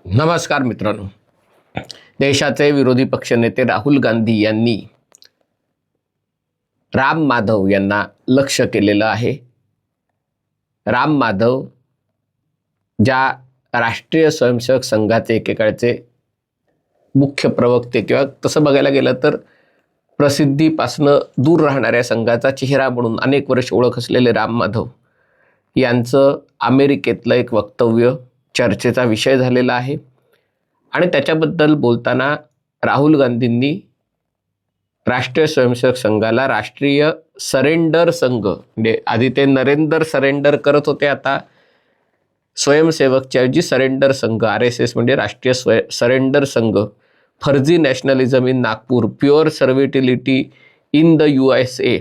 नमस्कार मित्रांनो, देशाचे विरोधी पक्षनेते राहुल गांधी यांनी राम माधव यांना लक्ष्य केलेलं आहे। राम माधव ज्या राष्ट्रीय स्वयंसेवक संघाचे एकेकाळचे मुख्य प्रवक्ते किंवा तसं बघायला गेलं तर प्रसिद्धीपासून दूर राहणाऱ्या संघाचा चेहरा म्हणून अनेक वर्ष ओळख असलेले राम माधव यांचं अमेरिकेतलं एक वक्तव्य चर्चेचा विषय झालेला आहे। आणि त्याच्याबद्दल बोलताना राहुल गांधींनी राष्ट्रीय स्वयंसेवक संघाला राष्ट्रीय सरेंडर संघ, म्हणजे आधी ते नरेंद्र सरेंडर करत होते, आता स्वयंसेवकच्या ऐवजी सरेंडर संघ, RSS म्हणजे राष्ट्रीय सरेंडर संघ, फर्जी nationalism in Nagpur, pure servility in the USA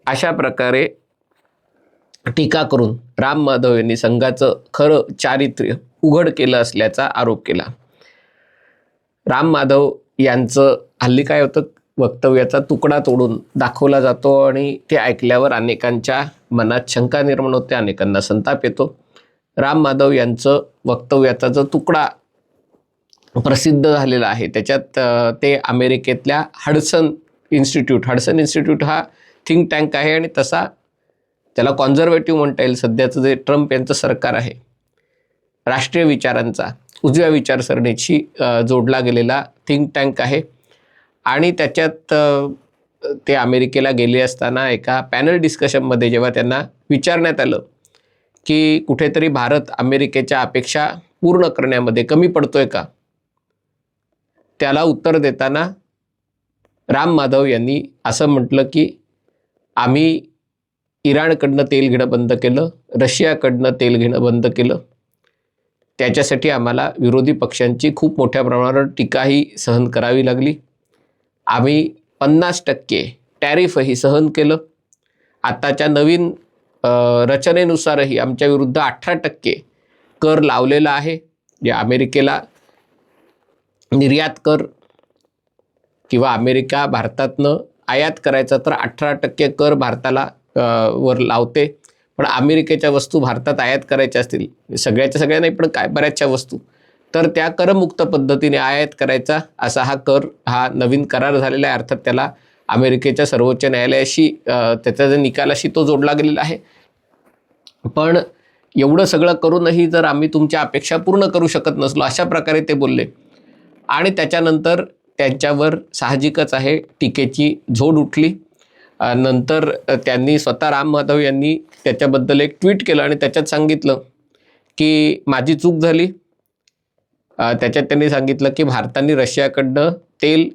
अशा प्रकारे टीका करून राम माधव यांनी संघाचं खरं चारित्र्य उघड केलं असल्याचा आरोप केला। राम माधव यांचं हल्ली काय होतं, वक्तव्याचा तुकडा तोडून दाखवला जातो आणि ते ऐकल्यावर अनेकांच्या मनात शंका निर्माण होते, अनेकांना संताप येतो। राम माधव यांचं वक्तव्याचा जो तुकडा प्रसिद्ध झालेला आहे त्याच्यात ते अमेरिकेतल्या हडसन इन्स्टिट्यूट हा थिंक टँक आहे आणि तसा त्याला कॉन्झर्वेटिव्ह म्हणता येईल। सध्याचं जे ट्रम्प यांचं सरकार आहे, राष्ट्रीय विचारांचा, उजव्या विचारसरणीशी जोडला गेलेला थिंक टँक आहे। आणि त्याच्यात ते अमेरिकेला गेले असताना एका पॅनल डिस्कशनमध्ये जेव्हा त्यांना विचारण्यात आलं की कुठेतरी भारत अमेरिकेच्या अपेक्षा पूर्ण करण्यामध्ये कमी पडतोय का, त्याला उत्तर देताना राम माधव यांनी असं म्हटलं की आम्ही इराणकडनं तेल घेणं बंद केलं, रशियाकडनं तेल घेणं बंद केलं, त्याच्यासाठी आम्हाला विरोधी पक्षांची खूप मोठ्या प्रमाणावर टीकाही सहन करावी लागली। आम्ही 50% टॅरिफही सहन केलं। आताच्या नवीन रचनेनुसारही आमच्या विरुद्ध 18% कर लावलेला आहे। या अमेरिकेला निर्यात कर किंवा अमेरिका भारतातनं आयात करायचा तर 18% कर भारताला वर लावते, पण अमेरिकेच्या वस्तू भारतात आयात करायच्या असतील, सगळ्या नाही पण काय बऱ्याचशा वस्तू, तर त्या करमुक्त पद्धतीने आयात करायचा असा हा नवीन करार झालेला आहे। अर्थात त्याला अमेरिकेच्या सर्वोच्च न्यायालयाशी त्याचा जो निकालाशी तो जोडला गेलेला आहे। पण एवढं सगळं करूनही जर आम्ही तुमच्या अपेक्षा पूर्ण करू शकत नसलो, अशा प्रकारे ते बोलले। आणि त्याच्यानंतर त्यांच्यावर साहजिकच आहे टीकेची झोड उठली। नंतर त्यांनी स्वतः राम माधव यांनी त्याच्याबद्दल एक ट्विट केलं आणि त्याच्यात सांगितलं की माझी चूक झाली। त्याच्यात त्यांनी सांगितलं की भारताने रशियाकडनं तेल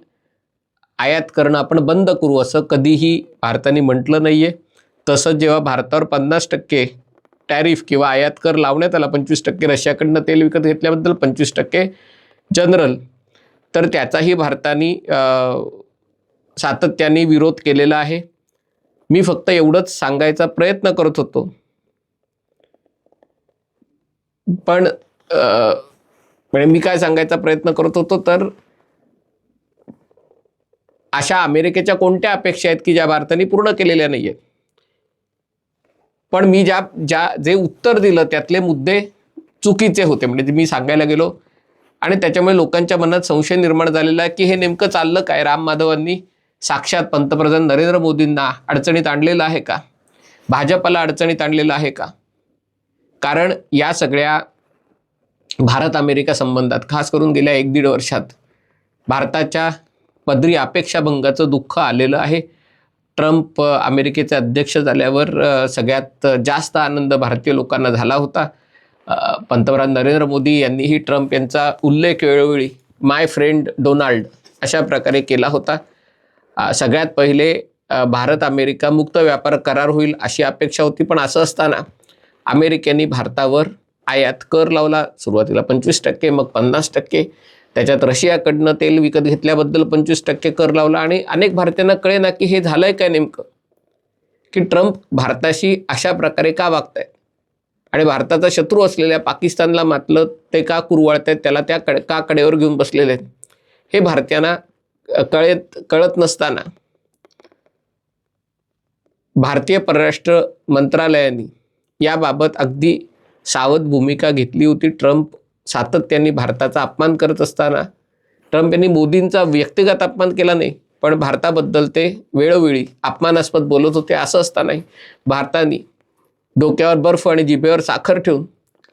आयात करणं आपण बंद करू असं कधीही भारताने म्हटलं नाही आहे। तसंच जेव्हा भारतावर 50% टॅरिफ किंवा आयात कर लावण्यात आला, 25% रशियाकडनं तेल विकत घेतल्याबद्दल 25% जनरल, तर त्याचाही भारताने सातत्याने विरोध केलेला आहे। मी फक्त एवढंच सांगायचा प्रयत्न करत होतो, पण म्हणजे मी काय सांगायचा प्रयत्न करत होतो तर अशा अमेरिकेच्या कोणत्या अपेक्षा आहेत की ज्या भारताने पूर्ण केलेल्या नाही आहेत। पण मी जे उत्तर दिलं त्यातले मुद्दे चुकीचे होते, म्हणजे मी सांगायला गेलो आणि त्याच्यामुळे लोकांच्या मनात संशय निर्माण झालेला आहे की हे नेमकं चाललं काय, राम माधवांनी साक्षात पंतप्रधान नरेंद्र मोदींना अडचणीत आणलेलं आहे का, भाजपला अडचणीत आणलेलं आहे का। कारण या सगळ्या भारत अमेरिका संबंधात खास करून गेल्या 1-1.5 वर्षात भारताच्या पदरी अपेक्षाभंगाचं दुःख आलेलं आहे। ट्रम्प अमेरिकेचे अध्यक्ष झाल्यावर सगळ्यात जास्त आनंद भारतीय लोकांना झाला होता। पंतप्रधान नरेंद्र मोदी यांनीही ट्रम्प यांचा उल्लेख वेळोवेळी माय फ्रेंड डोनाल्ड अशा प्रकारे केला होता। सगळ्यात पहिले भारत अमेरिका मुक्त व्यापार करार होईल अशी अपेक्षा होती, पण असं असताना अमेरिकेने भारतावर आयात कर लावला, सुरुवातीला 25%, मग 50%, त्याच्यात रशियाकडनं तेल विकत घेतल्याबद्दल 25% कर लावला। आणि अनेक भारतीयांना कळेना की हे झालंय काय नेमकं, की ट्रम्प भारताशी अशा प्रकारे का वागतायत आणि भारताचा शत्रू असलेल्या पाकिस्तानला मातलं ते का कुरवाळतायत, त्याला त्या का कडेवर घेऊन बसलेले आहेत, हे भारतीयांना कळत नसताना भारतीय परराष्ट्र मंत्रालयाने याबाबत अगदी सावध भूमिका घेतली होती. ट्रम्प सातत्याने भारताचा अपमान करत असताना ट्रम्प यांनी मोदींचा व्यक्तिगत अपमान केला नाही, पण भारताबद्दल ते वेळोवेळी अपमानास्पद बोलत होते. असं असतानाही भारताने डोक्यावर बर्फ आणि जिभेवर साखर ठेवून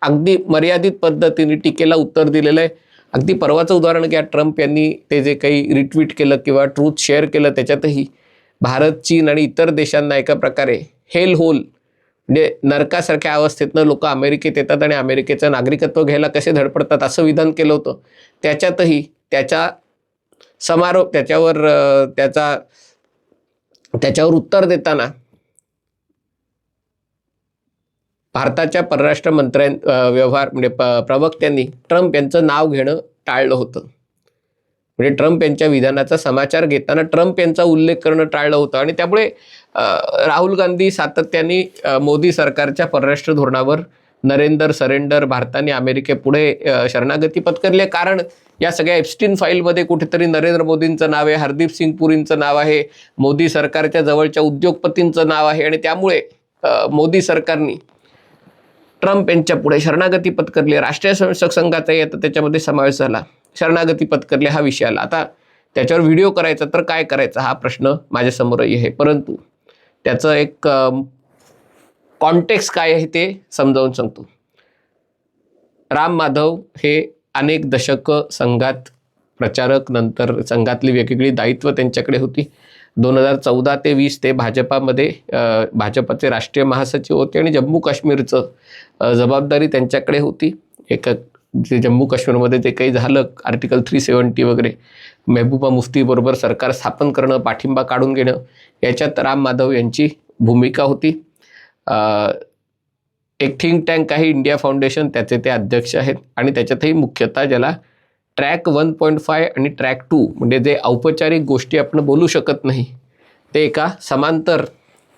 अगदी मर्यादित पद्धतीने टीकेला उत्तर दिलेलं आहे. अगदी परवाचं उदाहरण घ्या, ट्रम्प यांनी ते जे काही रिट्वीट केलं किंवा ट्रूथ शेअर केलं त्याच्यातही भारत, चीन आणि इतर देशांना एका प्रकारे हेल होल म्हणजे नरकासारख्या अवस्थेतनं लोक अमेरिकेत येतात आणि अमेरिकेचं नागरिकत्व घ्यायला कसे धडपडतात असं विधान केलं होतं. त्याच्यातही त्याच्या समारोप त्याच्यावर उत्तर देताना भारताच्या परराष्ट्र व्यवहार म्हणजे प्रवक्त्यांनी ट्रम्प यांचं नाव घेणं टाळलं होतं. म्हणजे ट्रम्प यांच्या विधानाचा समाचार घेताना ट्रम्प यांचा उल्लेख करणं टाळलं होतं. आणि त्यामुळे राहुल गांधी सातत्याने मोदी सरकारच्या परराष्ट्र धोरणावर नरेंदर सरेंडर, भारताने अमेरिकेपुढे शरणागती पत्करली आहे. कारण या सगळ्या एप्स्टीन फाईलमध्ये कुठेतरी नरेंद्र मोदींचं नाव आहे, हरदीप सिंग पुरींचं नाव आहे, मोदी सरकारच्या जवळच्या उद्योगपतींचं नाव आहे. आणि त्यामुळे मोदी सरकारने ट्रम्प यांच्या पुढे शरणागती पत्करली. राष्ट्रीय स्वयंसेवक संघाचाही आता त्याच्यामध्ये समावेश झाला. शरणागती पत्करली हा विषय आला. आता त्याच्यावर व्हिडिओ करायचा तर काय करायचा हा प्रश्न माझ्यासमोरही आहे. परंतु त्याचं एक कॉन्टेक्स्ट काय आहे ते समजावून सांगतो. राम माधव हे अनेक दशकं संघात प्रचारक, नंतर संघातली वेगवेगळी दायित्व त्यांच्याकडे होती. 2014 ते 20 ते भाजपाचे राष्ट्रीय महासचिव होते आणि जम्मू काश्मीरचं जबाबदारी त्यांच्याकडे होती. जे जम्मू काश्मीरमध्ये जे काही झालं, आर्टिकल 370 वगैरे, महबूबा मुफ्तीबरोबर सरकार स्थापन करणं, पाठिंबा काढून घेणं, याच्यात राम माधव यांची भूमिका होती. एक थिंक टँक आहे इंडिया फाउंडेशन, त्याचे ते अध्यक्ष आहेत. आणि त्याच्यातही मुख्यतः ज्याला ट्रॅक 1.5 आणि ट्रॅक 2 म्हणजे जे औपचारिक गोष्टी आपण बोलू शकत नाही ते एका समांतर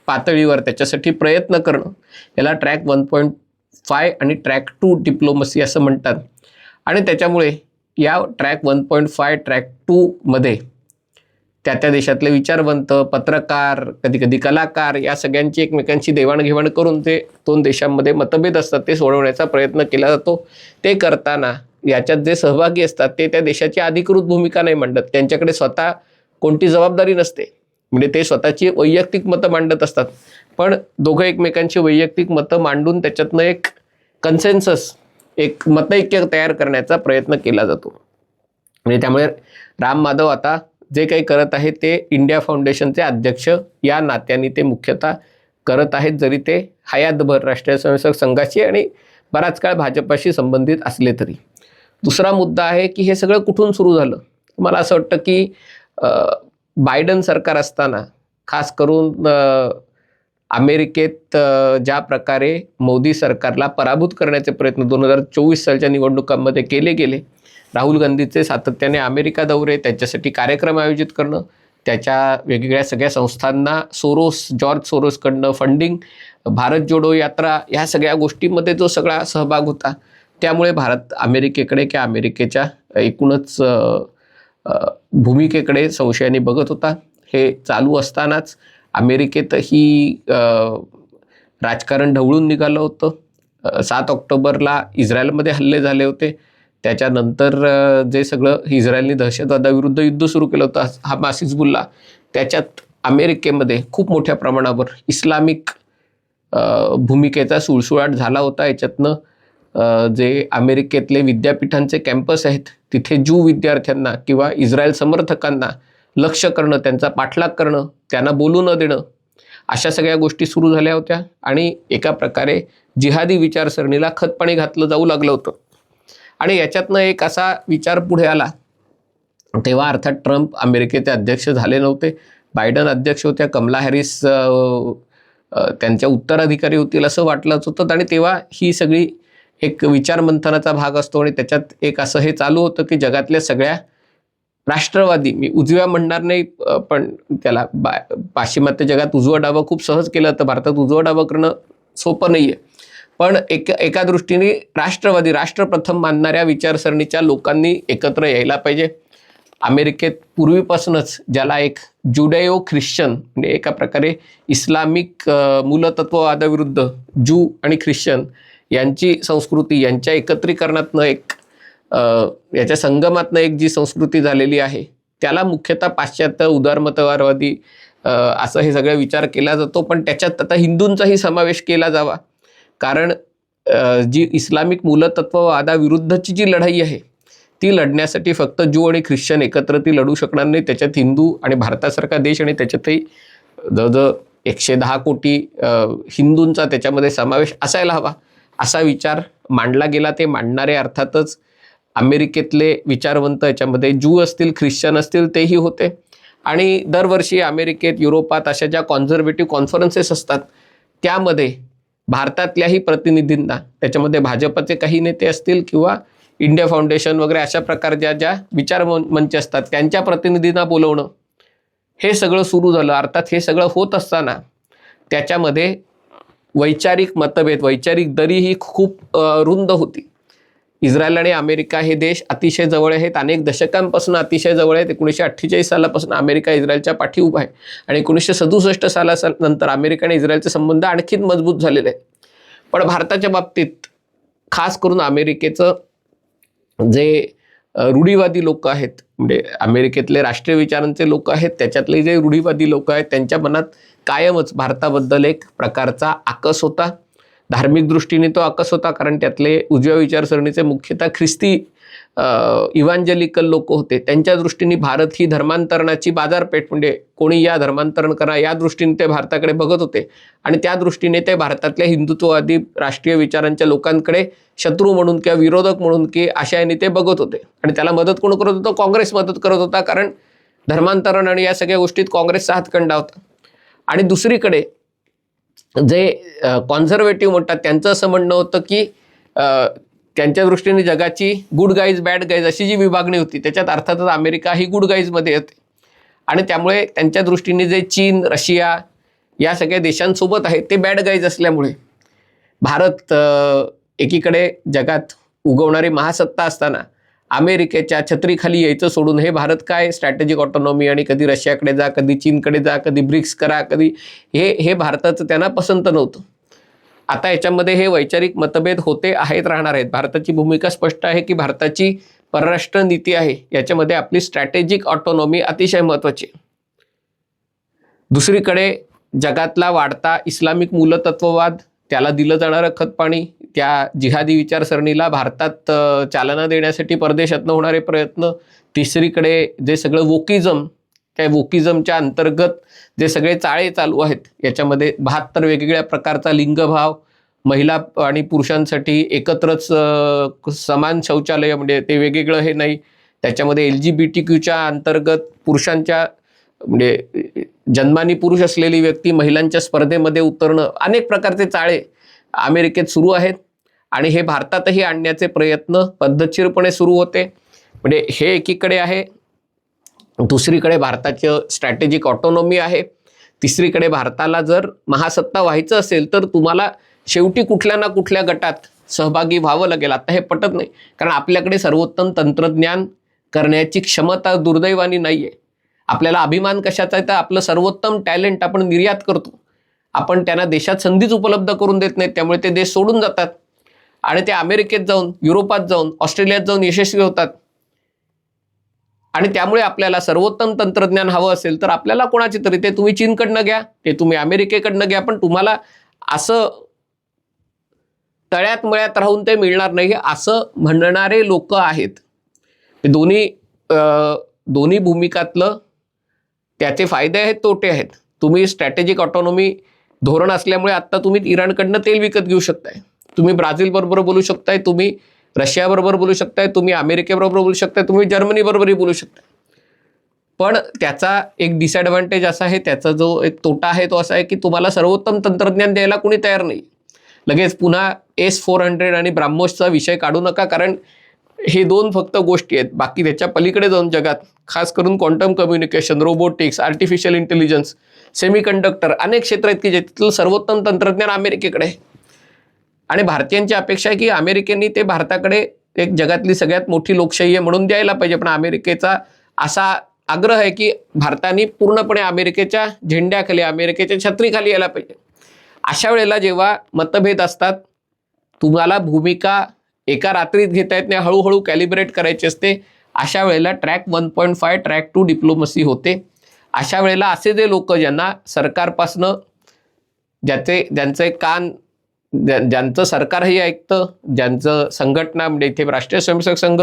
पातळीवर त्याच्यासाठी प्रयत्न करणं, याला ट्रॅक 1.5 आणि ट्रॅक 2 डिप्लोमसी असं म्हणतात. आणि त्याच्यामुळे या ट्रॅक 1.5 ट्रॅक 2 मध्ये त्या देशातले विचारवंत, पत्रकार, कधी कलाकार या सगळ्यांची एकमेकांची देवाणघेवाण करून ते दोन देशांमध्ये मतभेद असतात ते सोडवण्याचा प्रयत्न केला जातो. ते करताना याच्यात जे सहभागी असतात ते त्या देशाची अधिकृत भूमिका नाही मांडत, त्यांच्याकडे स्वतः कोणती जबाबदारी नसते. म्हणजे ते स्वतःची वैयक्तिक मतं मांडत असतात, पण दोघं एकमेकांची वैयक्तिक मतं मांडून त्याच्यातनं एक कन्सेन्सस, एक मतैक्य तयार करण्याचा प्रयत्न केला जातो. म्हणजे त्यामुळे राम माधव आता जे काही करत आहे ते इंडिया फाउंडेशनचे अध्यक्ष या नात्याने ते मुख्यतः करत आहेत, जरी ते हयातभर राष्ट्रीय स्वयंसेवक संघाशी आणि बराच काळ भाजपाशी संबंधित असले तरी. दुसरा मुद्दा आहे की हे सगळं कुठून सुरू झालं. मला असं वाटतं की बायडन सरकार असताना खास करून अमेरिकेत ज्या प्रकारे मोदी सरकारला पराभूत करण्याचे प्रयत्न 2024 सालच्या निवडणुकांमध्ये केले गेले, राहुल गांधीचे सातत्याने अमेरिका दौरे, त्याच्यासाठी कार्यक्रम आयोजित करणं, त्याच्या वेगवेगळ्या सगळ्या संस्थांना जॉर्ज सोरोसकडनं फंडिंग, भारत जोडो यात्रा, ह्या सगळ्या गोष्टींमध्ये जो सगळा सहभाग होता, त्यामुळे भारत अमेरिकेकडे किंवा अमेरिकेच्या एकूणच भूमिकेकडे संशयाने बघत होता. हे चालू असतानाच अमेरिकेतही राजकारण ढवळून निघालं होतं. 7 ऑक्टोबरला इस्रायलमध्ये हल्ले झाले होते. त्याच्यानंतर जे सगळं इस्रायलने दहशतवादाविरुद्ध युद्ध सुरू केलं होतं, हमास हिजबुल्ला, त्याच्यात अमेरिकेमध्ये खूप मोठ्या प्रमाणावर इस्लामिक भूमिकेचा सुळसुळाट झाला होता. याच्यातनं जे अमेरिकेतले विद्यापीठांचे कॅम्पस आहेत तिथे ज्यू विद्यार्थ्यांना किंवा इस्रायल समर्थकांना लक्ष करणं, त्यांचा पाठलाग करणं, त्यांना बोलू न देणं, अशा सगळ्या गोष्टी सुरू झाल्या होत्या. आणि एका प्रकारे जिहादी विचारसरणीला खतपाणी घातलं जाऊ लागलं होतं. आणि याच्यातनं एक असा विचार पुढे आला, तेव्हा अर्थात ट्रम्प अमेरिकेचे अध्यक्ष झाले नव्हते, बायडन अध्यक्ष होत्या, कमला हॅरिस त्यांच्या उत्तराधिकारी होतील असं वाटलंच होतं. आणि तेव्हा ही सगळी एक विचारमंथनाचा भाग असतो आणि त्याच्यात एक असं हे चालू होतं की जगातल्या सगळ्या राष्ट्रवादी, मी उजव्या म्हणणार नाही, पण त्याला पाश्चिमात्य जगात उजवं डावं खूप सहज केलं तर भारतात उजवं डावं करणं सोपं नाही आहे, पण एका दृष्टीने राष्ट्रवादी, राष्ट्रप्रथम मानणाऱ्या विचारसरणीच्या लोकांनी एकत्र यायला पाहिजे. अमेरिकेत पूर्वीपासूनच ज्याला एक जुडेओ ख्रिश्चन म्हणजे एका प्रकारे इस्लामिक मूलतत्ववादाविरुद्ध ज्यू आणि ख्रिश्चन यांची संस्कृती यांच्या एकत्रीकरणातनं एक याच्या संगमातनं एक जी संस्कृती झालेली आहे त्याला मुख्यतः पाश्चात्य उदारमतवादी असं हे सगळं विचार केला जातो. पण त्याच्यात आता हिंदूंचाही समावेश केला जावा, कारण जी इस्लामिक मूलतत्ववादाविरुद्धची जी लढाई आहे ती लढण्यासाठी फक्त ज्यू आणि ख्रिश्चन एकत्र ती लढू शकणार नाही. त्याच्यात हिंदू आणि भारतासारखा देश आणि त्याच्यातही जवळजवळ 110 कोटी हिंदूंचा त्याच्यामध्ये समावेश असायला हवा असा विचार मांडला गेला. ते मांडणारे अर्थातच अमेरिकेतले विचारवंत याच्यामध्ये ज्यू असतील ख्रिश्चन असतील तेही होते. आणि दरवर्षी अमेरिकेत युरोपात अशा ज्या कॉन्झर्वेटिव्ह कॉन्फरन्सेस असतात त्यामध्ये भारतातल्याही प्रतिनिधींना त्याच्यामध्ये भाजपचे काही नेते असतील किंवा इंडिया फाउंडेशन वगैरे अशा प्रकारच्या ज्या विचार मंच असतात त्यांच्या प्रतिनिधींना बोलवणं हे सगळं सुरू झालं. अर्थात हे सगळं होत असताना त्याच्यामध्ये वैचारिक मतभेद वैचारिक दरी ही खूप रुंद होती. इस्रायल आणि अमेरिका हे देश अतिशय जवळ आहेत, अनेक दशकांपासून अतिशय जवळ आहेत. 1948 सालापासून अमेरिका इस्रायलच्या पाठी उभा आहे आणि 1967 सालानंतर अमेरिका आणि इस्रायलचे संबंध आणखीन मजबूत झालेले आहेत. पण भारताच्या बाबतीत खास करून अमेरिकेचं जे रूढीवादी लोक आहेत म्हणजे अमेरिकेतले राष्ट्रीय विचारांचे लोक आहेत त्याच्यातले जे रूढीवादी लोक आहेत त्यांच्या मनात कायमच भारताबद्दल एक प्रकारचा आकस होता. धार्मिक दृष्टीने तो आकस होता कारण त्यातले उजव्या विचारसरणीचे मुख्यतः ख्रिस्ती इव्हांजेलिकल लोक होते. त्यांच्या दृष्टीने भारत ही धर्मांतरणाची बाजारपेठ म्हणजे कोणी या धर्मांतरण करा या दृष्टीने ते भारताकडे बघत होते आणि त्या दृष्टीने ते भारतातल्या हिंदुत्ववादी राष्ट्रीय विचारांच्या लोकांकडे शत्रू म्हणून किंवा विरोधक म्हणून की अशाने ते बघत होते. आणि त्याला मदत कोण करत होतं? काँग्रेस मदत करत होता, कारण धर्मांतरण आणि या सगळ्या गोष्टीत काँग्रेसचा हातखंडा होता. आणि दुसरीकडे जे कॉन्झर्वेटिव्ह म्हणतात त्यांचं असं म्हणणं होतं की त्यांच्या दृष्टीने जगाची गुड गाईज बॅड गाईज अशी जी विभागणी होती त्याच्यात अर्थातच अमेरिका ही गुड गाईजमध्ये येते. आणि त्यामुळे त्यांच्या दृष्टीने जे चीन रशिया या सगळ्या देशांसोबत आहे ते बॅड गाईज असल्यामुळे भारत एकीकडे जगात उगवणारी महासत्ता असताना अमेरिकेच्या छत्रीखाली यायचं सोडून हे भारत काय स्ट्रॅटेजिक ऑटोनॉमी आणि कधी रशियाकडे जा कधी चीनकडे जा कधी ब्रिक्स करा कधी हे भारताचं त्यांना पसंत नव्हतं. आता याच्यामध्ये हे वैचारिक मतभेद होते आहेत राहणार आहेत. भारताची भूमिका स्पष्ट आहे की भारताची परराष्ट्र नीती आहे याच्यामध्ये आपली स्ट्रॅटेजिक ऑटोनॉमी अतिशय महत्त्वाची आहे. दुसरीकडे जगातला वाढता इस्लामिक मूलतत्ववाद त्याला दिलं जाणारं खतपाणी त्या जिहादी विचारसरणीला भारतात चालना देण्यासाठी परदेशातनं होणारे प्रयत्न. तिसरीकडे जे सगळं वोकिझम त्या वोकिझमच्या अंतर्गत जे सगळे चाळे चालू आहेत याच्यामध्ये 72 वेगवेगळ्या प्रकारचा लिंगभाव महिला आणि पुरुषांसाठी एकत्रच समान शौचालय म्हणजे ते वेगवेगळं हे नाही. त्याच्यामध्ये LGBTQच्या अंतर्गत पुरुषांच्या म्हणजे जन्मानी पुरुष असलेली व्यक्ती महिलांच्या स्पर्धेमध्ये उतरणं अनेक प्रकारचे चाळे अमेरिकेत सुरू आहेत आणि हे भारतातही आणण्याचे प्रयत्न पद्धतशीरपणे सुरू होते. म्हणजे हे एकीकडे आहे. दुसरीकडे भारताचं स्ट्रॅटेजिक ऑटोनॉमी आहे. तिसरीकडे भारताला जर महासत्ता व्हायचं असेल तर तुम्हाला शेवटी कुठल्या ना कुठल्या गटात सहभागी व्हावं लागेल. आता हे पटत नाही कारण आपल्याकडे सर्वोत्तम तंत्रज्ञान करण्याची क्षमता दुर्दैवानी नाही आहे. आपल्याला अभिमान कशाचा आहे तर आपलं सर्वोत्तम टॅलेंट आपण निर्यात करतो. आपण त्यांना देशात संधीच उपलब्ध करून देत नाहीत त्यामुळे ते देश सोडून जातात आणि ते अमेरिकेत जाऊन युरोपात जाऊन ऑस्ट्रेलियात जाऊन यशस्वी होतात. आणि त्यामुळे आपल्याला सर्वोत्तम तंत्रज्ञान हवं असेल तर आपल्याला कोणाची तरी ते तुम्ही चीनकडनं घ्या ते तुम्ही अमेरिकेकडनं घ्या पण तुम्हाला असं तळ्यात मळ्यात राहून ते मिळणार नाही असं म्हणणारे लोक आहेत. दोन्ही भूमिकातलं त्याचे फायदे आहेत तोटे आहेत. तुम्ही स्ट्रॅटेजिक ऑटोनॉमी धोरण असल्यामुळे आत्ता तुम्ही इराणकडनं तेल विकत घेऊ शकताय, तुम्ही ब्राझीलबरोबर बोलू शकताय, तुम्ही रशियाबरोबर बोलू शकताय, तुम्ही अमेरिकेबरोबर बोलू शकताय, तुम्ही जर्मनीबरोबरही बोलू शकताय. पण त्याचा एक डिसएडव्हान्टेज असा आहे त्याचा जो एक तोटा आहे तो असा आहे की तुम्हाला सर्वोत्तम तंत्रज्ञान द्यायला कोणी तयार नाही. लगेच पुन्हा S-400 आणि ब्राह्मोसचा विषय काढू नका कारण हे दोन फक्त गोष्टी आहेत. बाकी त्याच्या पलीकडे जाऊन जगात खास करून quantum communication robotics artificial intelligence semiconductor अनेक क्षेत्र आहेत की ज्यातलं सर्वोत्तम तंत्रज्ञान अमेरिकेकडे आहे. आणि भारतीयांची अपेक्षा आहे की अमेरिकेने ते भारताकडे एक जगातली सगळ्यात मोठी लोकशाही आहे म्हणून द्यायला पाहिजे. पण अमेरिकेचा असा आग्रह आहे की भारताने पूर्णपणे अमेरिकेच्या झेंड्याखाली, अमेरिकेच्या छत्रीखाली यायला पाहिजे. अशा वेळेला जेव्हा मतभेद असतात, तुम्हाला भूमिका एका रात्रीत घेता येत नाही, हळूहळू कॅलिब्रेट करायची असते. अशा वेळेला ट्रॅक 1.5 ट्रॅक 2 डिप्लोमसी होते. अशा वेळेला असे जे लोक ज्यांना सरकारपासनं ज्यांचे कान ज्यांचं सरकारही ऐकतं, ज्यांचं संघटना म्हणजे इथे राष्ट्रीय स्वयंसेवक संघ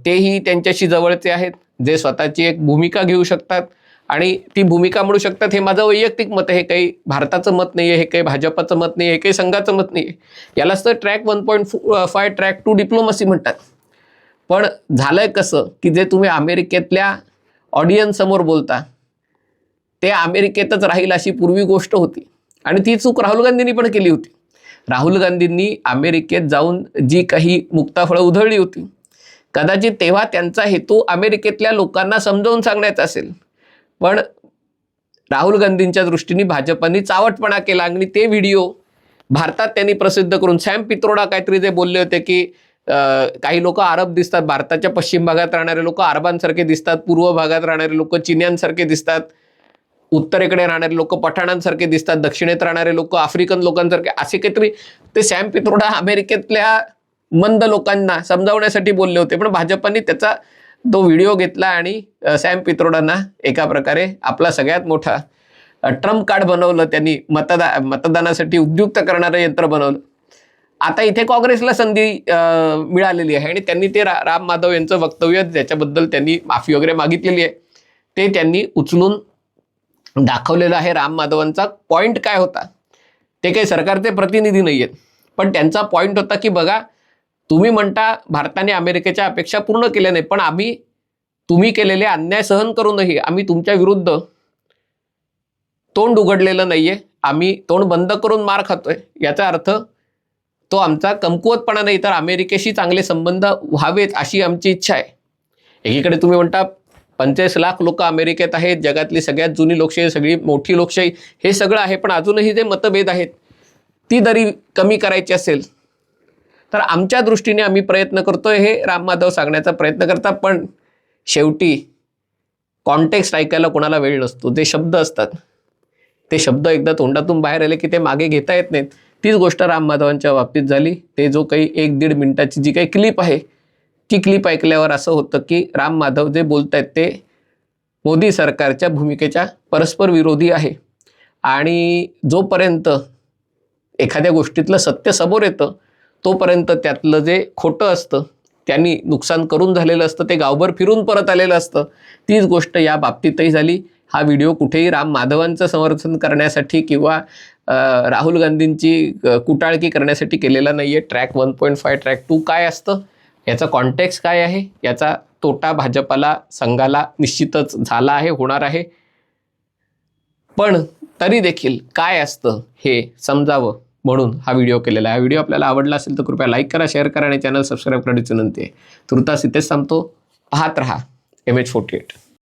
तेही त्यांच्याशी जवळचे आहेत, जे स्वतःची एक भूमिका घेऊ शकतात आणि ती भूमिका म्हणू शकतात. हे माझं वैयक्तिक मत आहे, हे काही भारताचं मत नाही आहे, हे काही भाजपाचं मत नाही आहे, हे काही संघाचं मत नाही आहे. यालाच तर ट्रॅक 1.5 ट्रॅक 2 डिप्लोमसी म्हणतात. पण झालंय कसं की जे तुम्ही अमेरिकेतल्या ऑडियन्स समोर बोलता ते अमेरिकेतच राहील अशी पूर्वी गोष्ट होती आणि ती चूक राहुल गांधींनी पण केली होती. राहुल गांधींनी अमेरिकेत जाऊन जी काही मुक्ताफळं उधळली होती, कदाचित तेव्हा त्यांचा हेतू अमेरिकेतल्या लोकांना समजावून सांगण्याचा असेल, पण राहुल गांधींच्या दृष्टीने भाजपाने चावटपणा केला आणि ते व्हिडिओ भारतात त्यांनी प्रसिद्ध करून, सॅम पित्रोडा काहीतरी जे बोलले होते की काही लोक अरब दिसतात, भारताच्या पश्चिम भागात राहणारे लोक अरबांसारखे दिसतात, पूर्व भागात राहणारे लोक चीन्यांसारखे दिसतात, उत्तरेकडे राहणारे लोक पठाणांसारखे दिसतात, दक्षिणेत राहणारे लोक आफ्रिकन लोकांसारखे, असे काहीतरी ते सॅम पित्रोडा अमेरिकेतल्या मंद लोकांना समजावण्यासाठी बोलले होते. पण भाजपाने त्याचा तो व्हिडिओ घेतला आणि सॅम पित्रोडांना एका प्रकारे आपला सगळ्यात मोठा ट्रम्प कार्ड बनवलं. त्यांनी मतदानासाठी उद्युक्त करणारं यंत्र बनवलं. आता इथे काँग्रेसला संधी मिळालेली आहे आणि त्यांनी ते राम माधव यांचं वक्तव्य, ज्याच्याबद्दल त्यांनी माफी वगैरे मागितलेली आहे, ते त्यांनी उचलून दाखवलेलं आहे. राम माधवांचा पॉईंट काय होता, ते काही सरकारचे प्रतिनिधी नाही आहेत, पण त्यांचा पॉईंट होता की बघा, तुम्ही म्हणता भारताने अमेरिकेच्या अपेक्षा पूर्ण केल्या नाही, पण आम्ही तुम्ही केलेले अन्याय सहन करूनही आम्ही तुमच्या विरुद्ध तोंड उघडलेलं नाहीये, आम्ही तोंड बंद करून मार खातोय. याचा अर्थ तो आमचा कमकुवतपणा नाही, तर अमेरिकेशी चांगले संबंध व्हावेत अशी आमची इच्छा आहे. एकीकडे तुम्ही म्हणता 45 लाख लोक अमेरिकेत आहेत, जगातली सगळ्यात जुनी लोकशाही, सगळी मोठी लोकशाही, हे सगळं आहे, पण अजूनही जे मतभेद आहेत ती जरी कमी करायची असेल तर आमच्या दृष्टीने आम्ही प्रयत्न करतोय, हे राम माधव सांगण्याचा प्रयत्न करतात. पण शेवटी कॉन्टेक्स्ट ऐकायला कोणाला वेळ नसतो. जे शब्द असतात ते शब्द एकदा तोंडातून बाहेर आले की ते मागे घेता येत नाहीत. तीच गोष्ट राम माधवांच्या बाबतीत झाली. ते जो काही 1-1.5 मिनिटाची जी काही क्लिप आहे, ती क्लिप ऐकल्यावर असं होतं की राम माधव जे बोलत आहेत ते मोदी सरकारच्या भूमिकेच्या परस्पर विरोधी आहे. आणि जोपर्यंत एखाद्या गोष्टीतलं सत्य समोर येतं तोपर्यंत त्यातलं जे खोटं असतं, त्यांनी नुकसान करून झालेलं असतं, ते गावभर फिरून परत आलेलं असतं. तीच गोष्ट या बाबतीतही झाली. हा व्हिडिओ कुठेही राम माधवांचं समर्थन करण्यासाठी किंवा राहुल गांधींची कुटाळकी करण्यासाठी केलेला नाही आहे. ट्रॅक 1.5 ट्रॅक 2 काय असतं, याचा कॉन्टेक्स्ट काय आहे, याचा तोटा भाजपाला, संघाला निश्चितच झाला आहे, होणार आहे. पण तरी देखील काय असतं हे समजावं म्हणून हा व्हिडिओ केलेला आहे. हा व्हिडिओ आपल्याला आवडला असेल तर कृपया लाईक करा, शेअर करा आणि चॅनल सबस्क्राईब करण्याची विनंती आहे. तुर्तास इथेच थांबतो. पाहत रहा MH48.